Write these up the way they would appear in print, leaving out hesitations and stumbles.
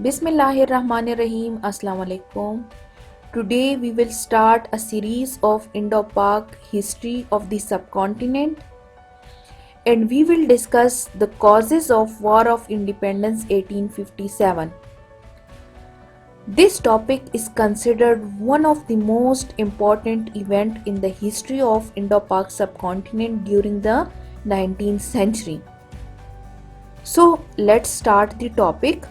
Bismillahirrahmanirrahim. Assalamu alaikum. Today we will start a series of Indo-Pak history of the subcontinent, and we will discuss the causes of War of Independence 1857. This topic is considered one of the most important events in the history of Indo-Pak subcontinent during the 19th century. So let's start the topic.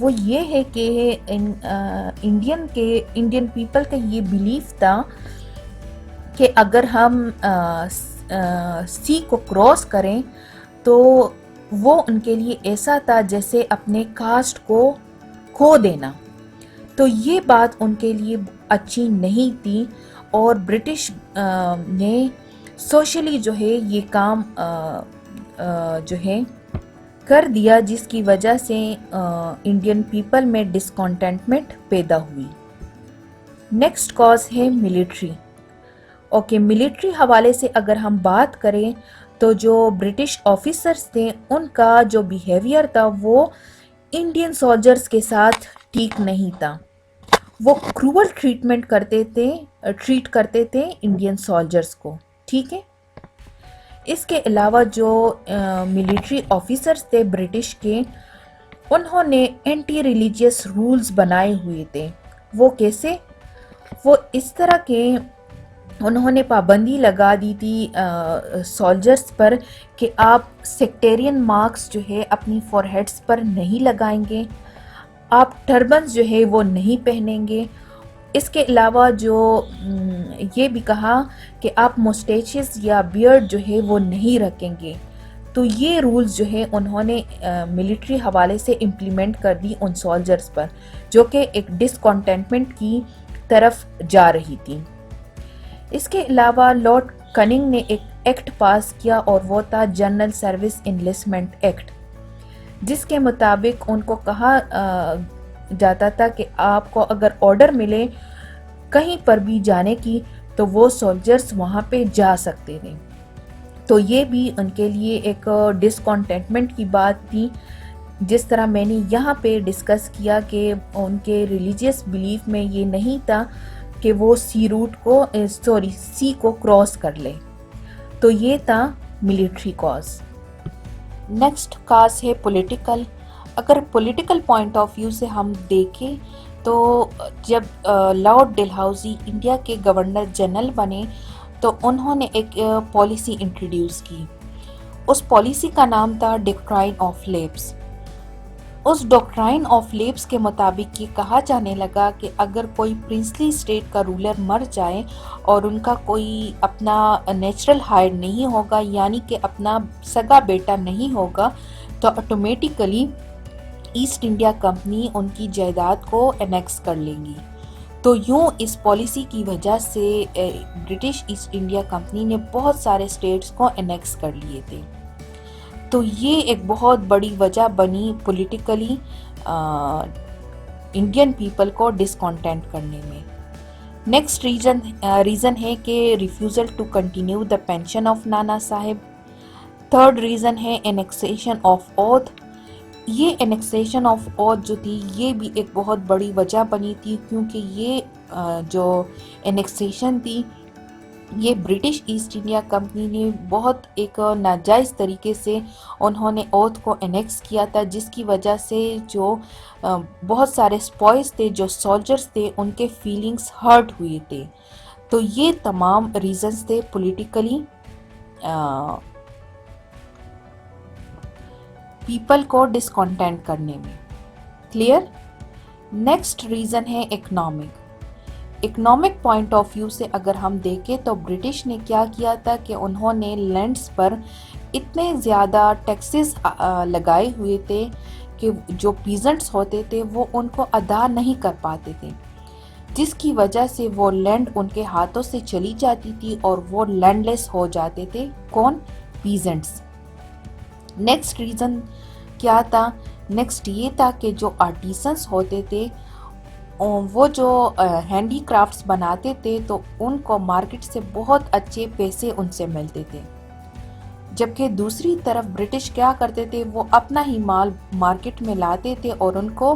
وہ یہ ہے کہ Indian people کا یہ بیلیف تھا کہ اگر ہم سی کو کراس کریں تو وہ ان کے لیے ایسا تھا جیسے اپنے کاسٹ کو کھو دینا. تو یہ بات ان کے لیے اچھی نہیں تھی اور برٹش نے سوشلی جو ہے یہ کام جو ہے کر دیا، جس کی وجہ سے انڈین پیپل میں ڈسکانٹینٹمنٹ پیدا ہوئی. نیکسٹ کاز ہے ملٹری. اوکے، ملٹری حوالے سے اگر ہم بات کریں تو جو برٹش آفیسرز تھے ان کا جو بیہیویئر تھا وہ انڈین سولجرز کے ساتھ ٹھیک نہیں تھا. وہ کروول ٹریٹ کرتے تھے انڈین سولجرز کو. ٹھیک ہے. اس کے علاوہ جو ملٹری آفیسرز تھے برٹش کے، انہوں نے اینٹی ریلیجیس رولز بنائے ہوئے تھے. وہ کیسے؟ وہ اس طرح کے انہوں نے پابندی لگا دی تھی سولجرز پر کہ آپ سیکٹیرین مارکس جو ہے اپنی فور ہیڈس پر نہیں لگائیں گے، آپ ٹربنز جو ہے وہ نہیں پہنیں گے. اس کے علاوہ جو یہ بھی کہا کہ آپ مسٹیچز یا بیئرڈ جو ہے وہ نہیں رکھیں گے. تو یہ رولز جو ہے انہوں نے ملٹری حوالے سے امپلیمنٹ کر دی ان سولجرز پر، جو کہ ایک ڈسکانٹینٹمنٹ کی طرف جا رہی تھی. اس کے علاوہ لارڈ کننگ نے ایک ایکٹ پاس کیا اور وہ تھا جنرل سروس انلسٹمنٹ ایکٹ، جس کے مطابق ان کو کہا جاتا تھا کہ آپ کو اگر آرڈر ملے کہیں پر بھی جانے کی تو وہ سولجرز وہاں پہ جا سکتے تھے. تو یہ بھی ان کے لیے ایک ڈسکانٹینٹمنٹ کی بات تھی. جس طرح میں نے یہاں پہ ڈسکس کیا کہ ان کے ریلیجیس بلیف میں یہ نہیں تھا کہ وہ سی کو کراس کر لے. تو یہ تھا ملٹری کاز. نیکسٹ کاز ہے پولیٹیکل. اگر پولیٹیکل پوائنٹ آف ویو سے ہم دیکھیں تو جب لارڈ ڈلہاؤزی انڈیا کے گورنر جنرل بنے تو انہوں نے ایک پالیسی انٹروڈیوس کی. اس پالیسی کا نام تھا ڈاکٹرائن آف لیپس. اس ڈاکٹرائن آف لیپس کے مطابق یہ کہا جانے لگا کہ اگر کوئی پرنسلی اسٹیٹ کا رولر مر جائے اور ان کا کوئی اپنا نیچرل ہائر نہیں ہوگا، یعنی کہ اپنا سگا بیٹا نہیں ہوگا، تو آٹومیٹیکلی ایسٹ انڈیا کمپنی ان کی جائیداد کو انیکس کر لیں گی. تو یوں اس پالیسی کی وجہ سے برٹش ایسٹ انڈیا کمپنی نے بہت سارے اسٹیٹس کو انیکس کر لیے تھے. تو یہ ایک بہت بڑی وجہ بنی پولیٹیکلی انڈین پیپل کو ڈسکانٹینٹ کرنے میں. نیکسٹ ریزن ہے کہ refusal to continue the pension of Nana Sahib. Third reason ہے انیکسیشن آف اوتھ. یہ انیکسیشن آف اوتھ جو تھی یہ بھی ایک بہت بڑی وجہ بنی تھی، کیونکہ یہ جو انیکسیشن تھی یہ برٹش ایسٹ انڈیا کمپنی نے بہت ایک ناجائز طریقے سے انہوں نے اوتھ کو انیکس کیا تھا، جس کی وجہ سے جو بہت سارے سپوائز تھے، جو سولجرز تھے، ان کے فیلنگز ہرٹ ہوئے تھے. تو یہ تمام ریزنز تھے پولیٹیکلی پیپل کو ڈسکانٹینٹ کرنے میں. کلیئر؟ نیکسٹ ریزن ہے economic. Economic point of view سے اگر ہم دیکھیں تو برٹش نے کیا کیا تھا کہ انہوں نے لینڈز پر اتنے زیادہ ٹیکسز لگائے ہوئے تھے کہ جو پیزنٹس ہوتے تھے وہ ان کو ادا نہیں کر پاتے تھے، جس کی وجہ سے وہ لینڈ ان کے ہاتھوں سے چلی جاتی تھی اور وہ لینڈ لیس ہو جاتے تھے. کون؟ پیزنٹس. نیکسٹ ریزن کیا تھا؟ نیکسٹ یہ تھا کہ جو آرٹیسنس ہوتے تھے وہ جو ہینڈی کرافٹس بناتے تھے تو ان کو مارکیٹ سے بہت اچھے پیسے ان سے ملتے تھے، جبکہ دوسری طرف برٹش کیا کرتے تھے، وہ اپنا ہی مال مارکیٹ میں لاتے تھے اور ان کو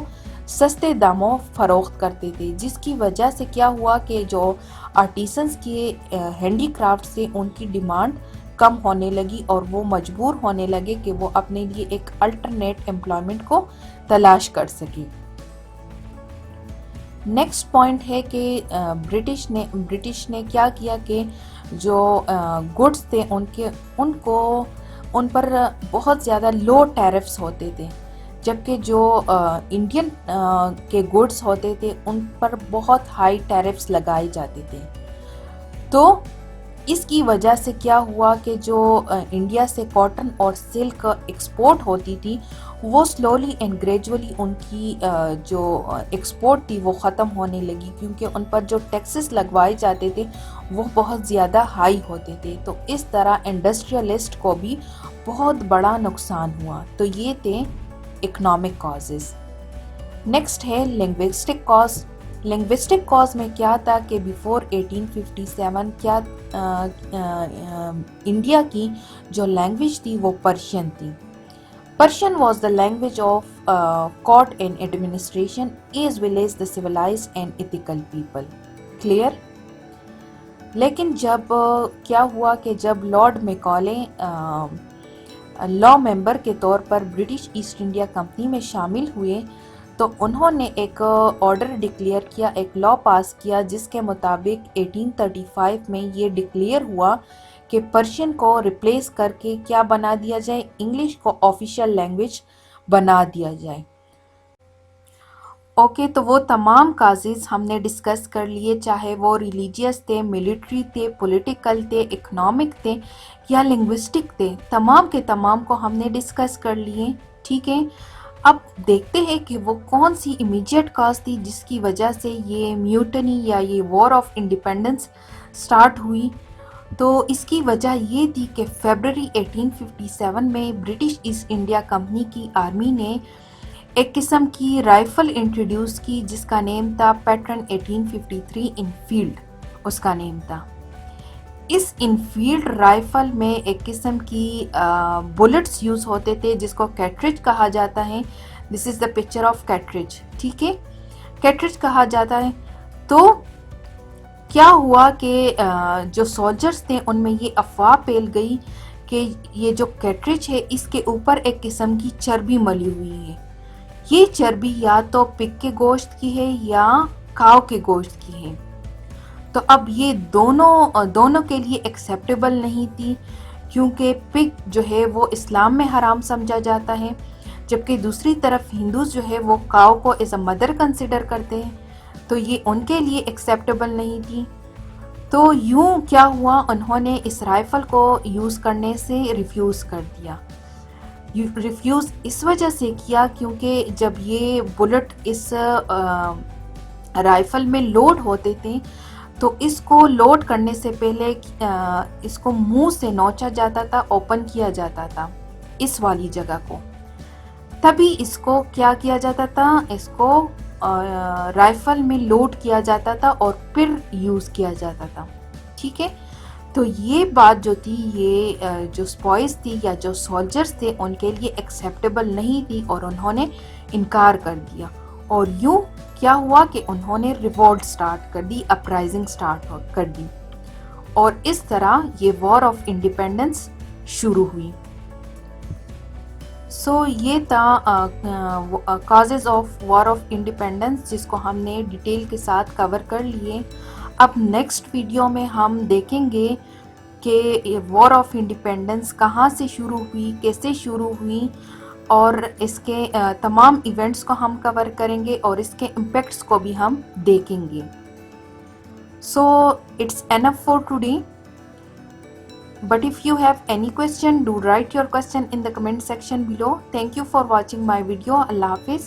سستے داموں فروخت کرتے تھے، جس کی وجہ سے کیا ہوا کہ جو آرٹیسنس کے ہینڈی کرافٹ سے ان کی ڈیمانڈ کم ہونے لگی اور وہ مجبور ہونے لگے کہ وہ اپنے لیے ایک الٹرنیٹ امپلائمنٹ کو تلاش کر سکے. نیکسٹ پوائنٹ ہے کہ برٹش نے کیا کیا کہ جو گڈس تھے ان پر بہت زیادہ لو ٹیرفس ہوتے تھے، جبکہ جو انڈین کے گڈس ہوتے تھے ان پر بہت ہائی ٹیرفس لگائے جاتے تھے. تو اس کی وجہ سے کیا ہوا کہ جو انڈیا سے کاٹن اور سلک ایکسپورٹ ہوتی تھی وہ سلولی اینڈ گریجولی ان کی جو ایکسپورٹ تھی وہ ختم ہونے لگی، کیونکہ ان پر جو ٹیکسز لگوائے جاتے تھے وہ بہت زیادہ ہائی ہوتے تھے. تو اس طرح انڈسٹریلسٹ کو بھی بہت بڑا نقصان ہوا. تو یہ تھے اکنامک کازز. نیکسٹ ہے لنگوسٹک کاز. لنگوسٹک کاز میں کیا تھا کہ بیفور 1857 کیا انڈیا کی جو لینگویج تھی وہ پرشین تھی. Persian was the language of court and administration as well as the civilised and ethical people. Clear? لیکن جب کیا ہوا کہ جب لارڈ میکالے لا ممبر کے طور پر برٹش ایسٹ انڈیا کمپنی میں شامل ہوئے تو انہوں نے ایک آرڈر ڈکلیئر کیا، ایک لا پاس کیا، جس کے مطابق 1835 میں یہ ڈکلیئر ہوا کہ پرشین کو ریپلیس کر کے کیا بنا دیا جائے، انگلش کو آفیشیل لینگویج بنا دیا جائے. اوکے، تو وہ تمام کازز ہم نے ڈسکس کر لیے، چاہے وہ ریلیجیس تھے، ملٹری تھے، پولیٹیکل تھے، اکنامک تھے یا لنگوسٹک تھے، تمام کے تمام کو ہم نے ڈسکس کر لیے. ٹھیک ہے، اب دیکھتے ہیں کہ وہ کون سی امیجیٹ کاز تھی جس کی وجہ سے یہ میوٹنی یا یہ وار آف انڈیپینڈنس سٹارٹ ہوئی. تو اس کی وجہ یہ تھی کہ فیبرری 1857 میں برٹش ایسٹ انڈیا کمپنی کی آرمی نے ایک قسم کی رائفل انٹروڈیوس کی جس کا نیم تھا پیٹرن 1853 انفیلڈ، اس کا نیم تھا. اس انفیلڈ رائفل میں ایک قسم کی بلٹس یوز ہوتے تھے جس کو کیٹریج کہا جاتا ہے. دس از دا پکچر آف کیٹریج. ٹھیک ہے، کیٹریج کہا جاتا ہے. تو کیا ہوا کہ جو سولجرز تھے ان میں یہ افواہ پھیل گئی کہ یہ جو کیٹریج ہے اس کے اوپر ایک قسم کی چربی ملی ہوئی ہے. یہ چربی یا تو پگ کے گوشت کی ہے یا کاؤ کے گوشت کی ہے. تو اب یہ دونوں کے لیے ایکسیپٹیبل نہیں تھی، کیونکہ پگ جو ہے وہ اسلام میں حرام سمجھا جاتا ہے، جبکہ دوسری طرف ہندوز جو ہے وہ کاؤ کو ایز اے مدر کنسیڈر کرتے ہیں، تو یہ ان کے لیے ایکسیپٹیبل نہیں تھی. تو یوں کیا ہوا، انہوں نے اس رائفل کو یوز کرنے سے ریفیوز کر دیا. ریفیوز اس وجہ سے کیا کیونکہ جب یہ بلٹ اس رائفل میں لوڈ ہوتے تھے تو اس کو لوڈ کرنے سے پہلے اس کو منہ سے نوچا جاتا تھا، اوپن کیا جاتا تھا اس والی جگہ کو، تبھی اس کو کیا کیا جاتا تھا، اس کو رائفل میں لوڈ کیا جاتا تھا اور پھر یوز کیا جاتا تھا. ٹھیک ہے، تو یہ بات جو تھی، یہ جو سپائز تھی یا جو سولجرز تھے ان کے لیے ایکسیپٹیبل نہیں تھی اور انہوں نے انکار کر دیا. اور یوں کیا ہوا کہ انہوں نے ریوولٹ سٹارٹ کر دی، اپرائزنگ سٹارٹ کر دی، اور اس طرح یہ وار آف انڈیپینڈنس شروع ہوئی. سو یہ تھا causes of war of independence جس کو ہم نے ڈیٹیل کے ساتھ کور کر لیے. اب نیکسٹ ویڈیو میں ہم دیکھیں گے کہ وار آف انڈیپینڈنس کہاں سے شروع ہوئی، کیسے شروع ہوئی، اور اس کے تمام ایونٹس کو ہم کور کریں گے اور اس کے امپیکٹس کو بھی ہم دیکھیں گے. So it's enough for today. But if you have any question, do write your question in the comment section below. Thank you for watching my video. Allah Hafiz.